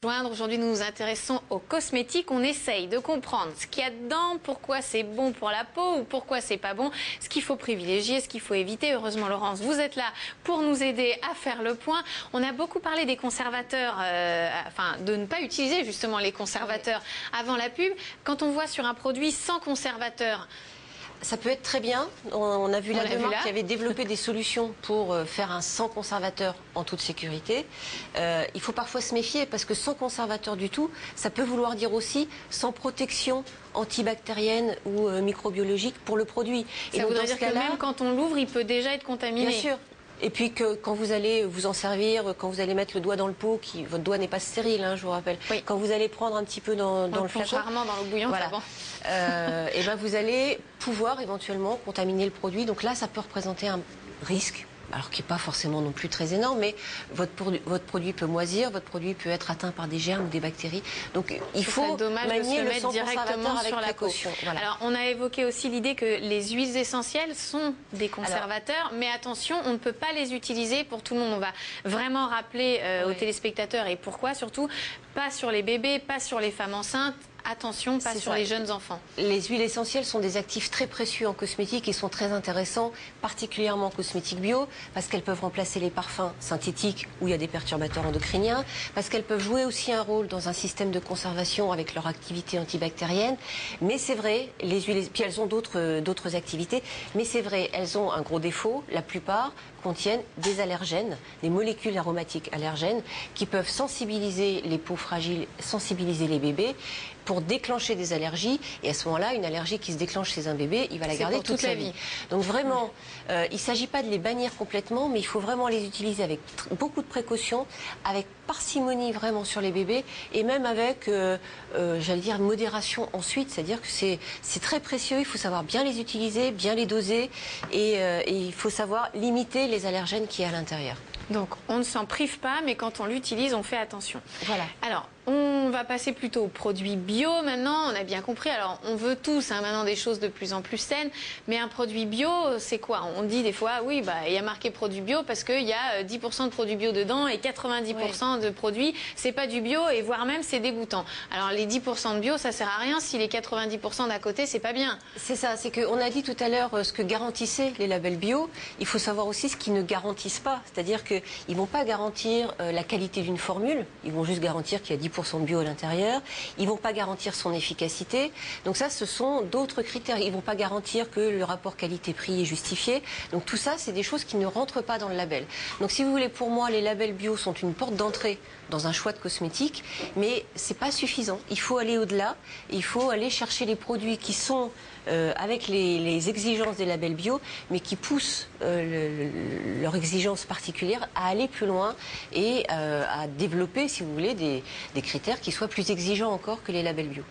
Aujourd'hui, nous nous intéressons aux cosmétiques. On essaye de comprendre ce qu'il y a dedans, pourquoi c'est bon pour la peau ou pourquoi c'est pas bon, ce qu'il faut privilégier, ce qu'il faut éviter. Heureusement, Laurence, vous êtes là pour nous aider à faire le point. On a beaucoup parlé des conservateurs, de ne pas utiliser justement les conservateurs avant la pub. Quand on voit sur un produit sans conservateur, ça peut être très bien. On a vu la marque qui avait développé des solutions pour faire un sans conservateur en toute sécurité. Il faut parfois se méfier parce que sans conservateur du tout, ça peut vouloir dire aussi sans protection antibactérienne ou microbiologique pour le produit. Ça voudrait dire que même quand on l'ouvre, il peut déjà être contaminé. Bien sûr. Et puis que quand vous allez vous en servir, quand vous allez mettre le doigt dans le pot, votre doigt n'est pas stérile, hein, je vous rappelle. Oui. Quand vous allez prendre un petit peu dans le flacon, rarement dans l'eau bouillante, voilà. Et ben vous allez pouvoir éventuellement contaminer le produit. Donc là, ça peut représenter un risque. Alors qui n'est pas forcément non plus très énorme, mais votre produit peut moisir, votre produit peut être atteint par des germes ou des bactéries. Donc il faut manier le sans conservateur avec précaution. Voilà. Alors on a évoqué aussi l'idée que les huiles essentielles sont des conservateurs, mais attention, on ne peut pas les utiliser pour tout le monde. On va vraiment rappeler aux téléspectateurs et pourquoi surtout, pas sur les bébés, pas sur les femmes enceintes. Attention, pas sur les jeunes enfants. Les huiles essentielles sont des actifs très précieux en cosmétique et sont très intéressants, particulièrement en cosmétique bio, parce qu'elles peuvent remplacer les parfums synthétiques où il y a des perturbateurs endocriniens, parce qu'elles peuvent jouer aussi un rôle dans un système de conservation avec leur activité antibactérienne. Mais c'est vrai, les huiles, puis elles ont d'autres activités, mais c'est vrai, elles ont un gros défaut, la plupart contiennent des allergènes, des molécules aromatiques allergènes qui peuvent sensibiliser les peaux fragiles, sensibiliser les bébés pour déclencher des allergies. Et à ce moment-là, une allergie qui se déclenche chez un bébé, il va la garder toute sa vie. Donc vraiment, il ne s'agit pas de les bannir complètement, mais il faut vraiment les utiliser avec beaucoup de précautions, avec parcimonie vraiment sur les bébés, et même avec, j'allais dire, modération ensuite. C'est-à-dire que c'est très précieux, il faut savoir bien les utiliser, bien les doser, et il faut savoir limiter les allergènes qu'il y a à l'intérieur. Donc on ne s'en prive pas, mais quand on l'utilise, on fait attention. Voilà. Alors, on va passer plutôt aux produits bio maintenant, on a bien compris. Alors, on veut tous maintenant des choses de plus en plus saines, mais un produit bio, c'est quoi? On dit des fois, oui, il y a marqué produit bio parce qu'il y a 10% de produits bio dedans et 90% de produits, c'est pas du bio et voire même c'est dégoûtant. Alors, les 10% de bio, ça sert à rien si les 90% d'à côté, c'est pas bien. C'est ça, c'est qu'on a dit tout à l'heure ce que garantissaient les labels bio. Il faut savoir aussi ce qu'ils ne garantissent pas. C'est-à-dire qu'ils ne vont pas garantir la qualité d'une formule, ils vont juste garantir qu'il y a 10% de bio à l'intérieur. Ils ne vont pas garantir son efficacité. Donc ça, ce sont d'autres critères. Ils ne vont pas garantir que le rapport qualité-prix est justifié. Donc tout ça, c'est des choses qui ne rentrent pas dans le label. Donc si vous voulez, pour moi, les labels bio sont une porte d'entrée dans un choix de cosmétiques, mais ce n'est pas suffisant. Il faut aller au-delà. Il faut aller chercher les produits qui sont avec les exigences des labels bio, mais qui poussent leurs exigences particulières à aller plus loin et à développer, si vous voulez, des critères qui soient plus exigeants encore que les labels bio.